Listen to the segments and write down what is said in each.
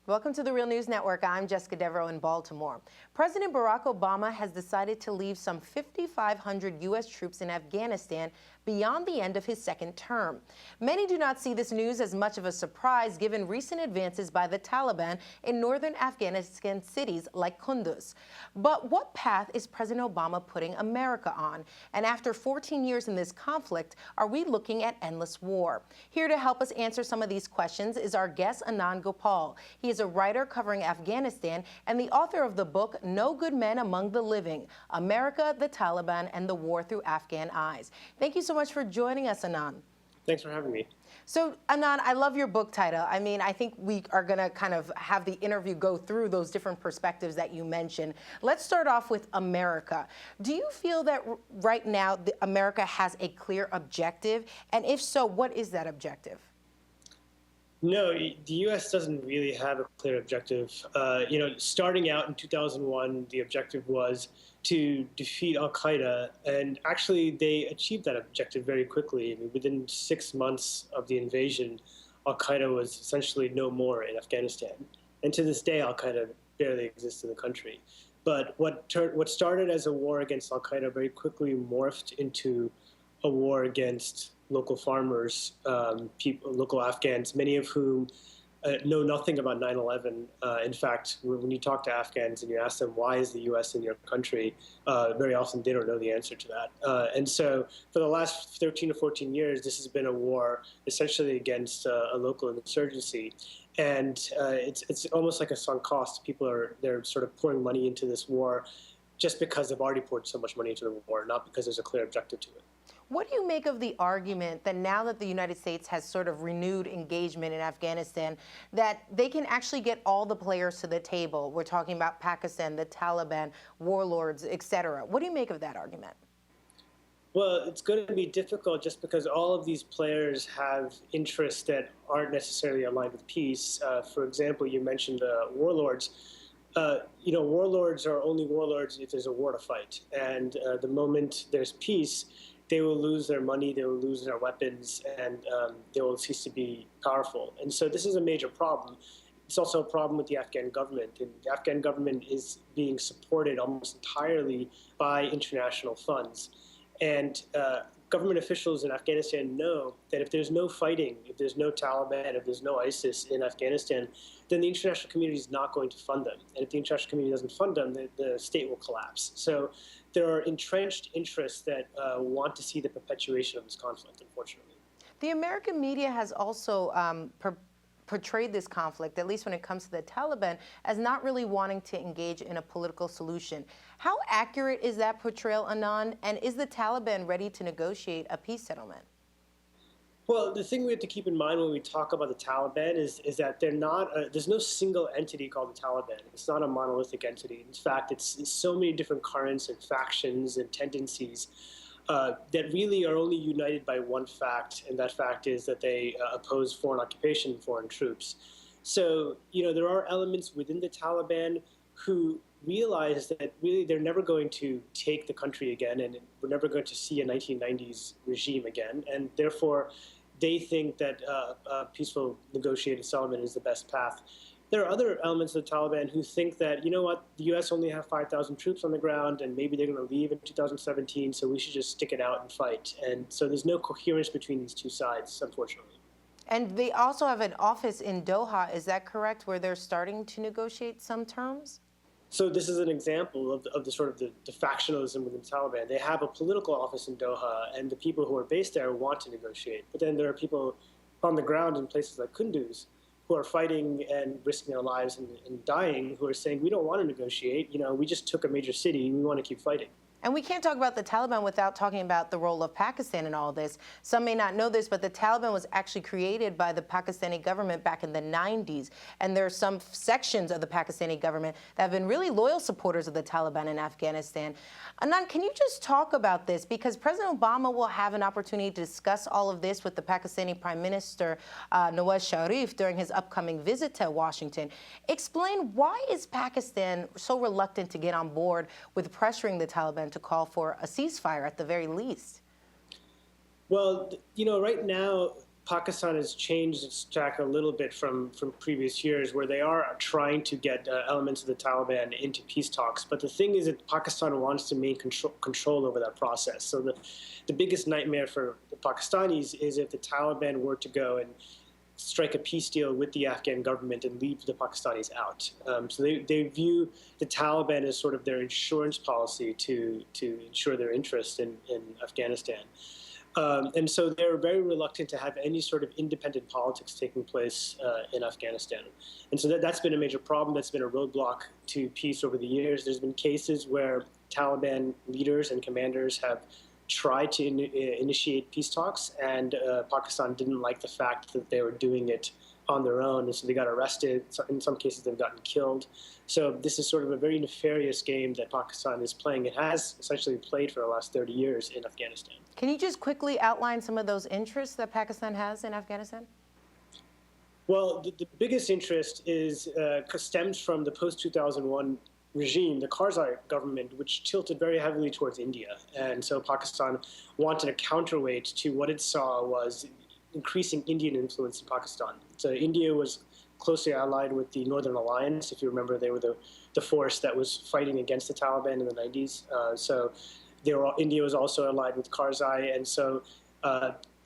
Welcome to the Real News Network. I'm Jessica Devereaux in Baltimore. President Barack Obama has decided to leave some 5,500 U.S. troops in Afghanistan beyond the end of his second term. Many do not see this news as much of a surprise given recent advances by the Taliban in northern Afghanistan cities like Kunduz. But what path is President Obama putting America on? And after 14 years in this conflict, are we looking at endless war? Here to help us answer some of these questions is our guest, Anand Gopal. He is a writer covering Afghanistan and the author of the book, No Good Men Among the Living, America, the Taliban, and the War Through Afghan Eyes. Thank you so much for joining us, Anand. Thanks for having me. So, Anand, I love your book title. I mean, I think we are going to kind of have the interview go through those different perspectives that you mentioned. Let's start off with America. Do you feel that right now America has a clear objective? And if so, what is that objective? No, the U.S. doesn't really have a clear objective. Starting out in 2001, the objective was to defeat al-Qaeda, and actually they achieved that objective very quickly. I mean, within 6 months of the invasion, al-Qaeda was essentially no more in Afghanistan. And to this day, al-Qaeda barely exists in the country. But what started as a war against al-Qaeda very quickly morphed into a war against local farmers, local Afghans, many of whom know nothing about 9/11. In fact, when you talk to Afghans and you ask them, why is the U.S. in your country, very often they don't know the answer to that. And so for the last 13 or 14 years, this has been a war essentially against a local insurgency. And it's almost like a sunk cost. They're sort of pouring money into this war just because they've already poured so much money into the war, not because there's a clear objective to it. What do you make of the argument that now that the United States has sort of renewed engagement in Afghanistan, that they can actually get all the players to the table? We're talking about Pakistan, the Taliban, warlords, et cetera. What do you make of that argument? Well, it's going to be difficult just because all of these players have interests that aren't necessarily aligned with peace. For example, you mentioned warlords. Warlords are only warlords if there's a war to fight. And the moment there's peace, they will lose their money, they will lose their weapons, and they will cease to be powerful. And so this is a major problem. It's also a problem with the Afghan government. And the Afghan government is being supported almost entirely by international funds. And government officials in Afghanistan know that if there's no fighting, if there's no Taliban, if there's no ISIS in Afghanistan, then the international community is not going to fund them. And if the international community doesn't fund them, the state will collapse. So there are entrenched interests that want to see the perpetuation of this conflict, unfortunately. The American media has also portrayed this conflict, at least when it comes to the Taliban, as not really wanting to engage in a political solution. How accurate is that portrayal, Anand? And is the Taliban ready to negotiate a peace settlement? Well, the thing we have to keep in mind when we talk about the Taliban is that they're not, there's no single entity called the Taliban. It's not a monolithic entity. In fact, it's so many different currents and factions and tendencies that really are only united by one fact, and that fact is that they oppose foreign occupation, foreign troops. So, there are elements within the Taliban who realize that really they're never going to take the country again, and we're never going to see a 1990s regime again, and therefore they think that a peaceful negotiated settlement is the best path. There are other elements of the Taliban who think that, you know what, the U.S. only have 5,000 troops on the ground, and maybe they're going to leave in 2017, so we should just stick it out and fight. And so there's no coherence between these two sides, unfortunately. And they also have an office in Doha, is that correct, where they're starting to negotiate some terms? So this is an example of the sort of the factionalism within the Taliban. They have a political office in Doha, and the people who are based there want to negotiate. But then there are people on the ground in places like Kunduz who are fighting and risking their lives and dying, who are saying, we don't want to negotiate. We just took a major city. We want to keep fighting. And we can't talk about the Taliban without talking about the role of Pakistan in all this. Some may not know this, but the Taliban was actually created by the Pakistani government back in the 90s. And there are some sections of the Pakistani government that have been really loyal supporters of the Taliban in Afghanistan. Anand, can you just talk about this? Because President Obama will have an opportunity to discuss all of this with the Pakistani Prime Minister Nawaz Sharif during his upcoming visit to Washington. Explain, why is Pakistan so reluctant to get on board with pressuring the Taliban to call for a ceasefire at the very least? Well, right now, Pakistan has changed its tack a little bit from previous years, where they are trying to get elements of the Taliban into peace talks. But the thing is that Pakistan wants to maintain control over that process. So the biggest nightmare for the Pakistanis is if the Taliban were to go and strike a peace deal with the Afghan government and leave the Pakistanis out. So they view the Taliban as sort of their insurance policy to ensure their interest in Afghanistan. And so they're very reluctant to have any sort of independent politics taking place in Afghanistan. And so that's been a major problem. That's been a roadblock to peace over the years. There's been cases where Taliban leaders and commanders have tried to initiate peace talks, and Pakistan didn't like the fact that they were doing it on their own, and so they got arrested. In some cases, they've gotten killed. So this is sort of a very nefarious game that Pakistan is playing. It has essentially played for the last 30 years in Afghanistan. Can you just quickly outline some of those interests that Pakistan has in Afghanistan? Well, the biggest interest stems from the post-2001 regime, the Karzai government, which tilted very heavily towards India. And so Pakistan wanted a counterweight to what it saw was increasing Indian influence in Pakistan. So India was closely allied with the Northern Alliance. If you remember, they were the force that was fighting against the Taliban in the 90s. India was also allied with Karzai. And so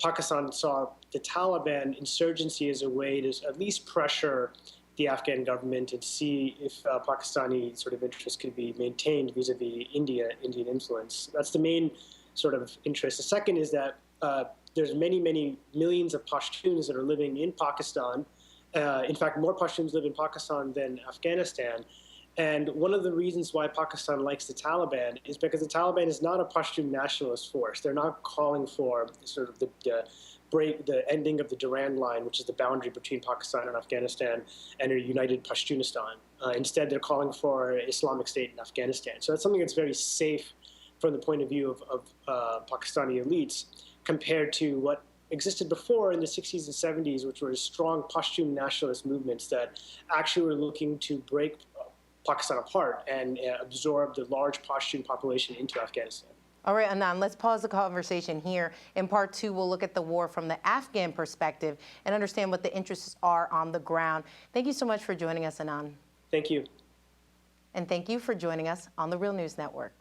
Pakistan saw the Taliban insurgency as a way to at least pressure the Afghan government and see if Pakistani sort of interest could be maintained vis-a-vis Indian influence. That's the main sort of interest. The second is that there's many millions of Pashtuns that are living in Pakistan. In fact, more Pashtuns live in Pakistan than Afghanistan. And one of the reasons why Pakistan likes the Taliban is because the Taliban is not a Pashtun nationalist force. They're not calling for sort of the ending of the Durand Line, which is the boundary between Pakistan and Afghanistan, and a united Pashtunistan. Instead, they're calling for Islamic State in Afghanistan. So that's something that's very safe from the point of view of Pakistani elites, compared to what existed before in the 60s and 70s, which were strong Pashtun nationalist movements that actually were looking to break Pakistan apart and absorb the large Pashtun population into Afghanistan. All right, Anand, let's pause the conversation here. In part two, we'll look at the war from the Afghan perspective and understand what the interests are on the ground. Thank you so much for joining us, Anand. Thank you. And thank you for joining us on the Real News Network.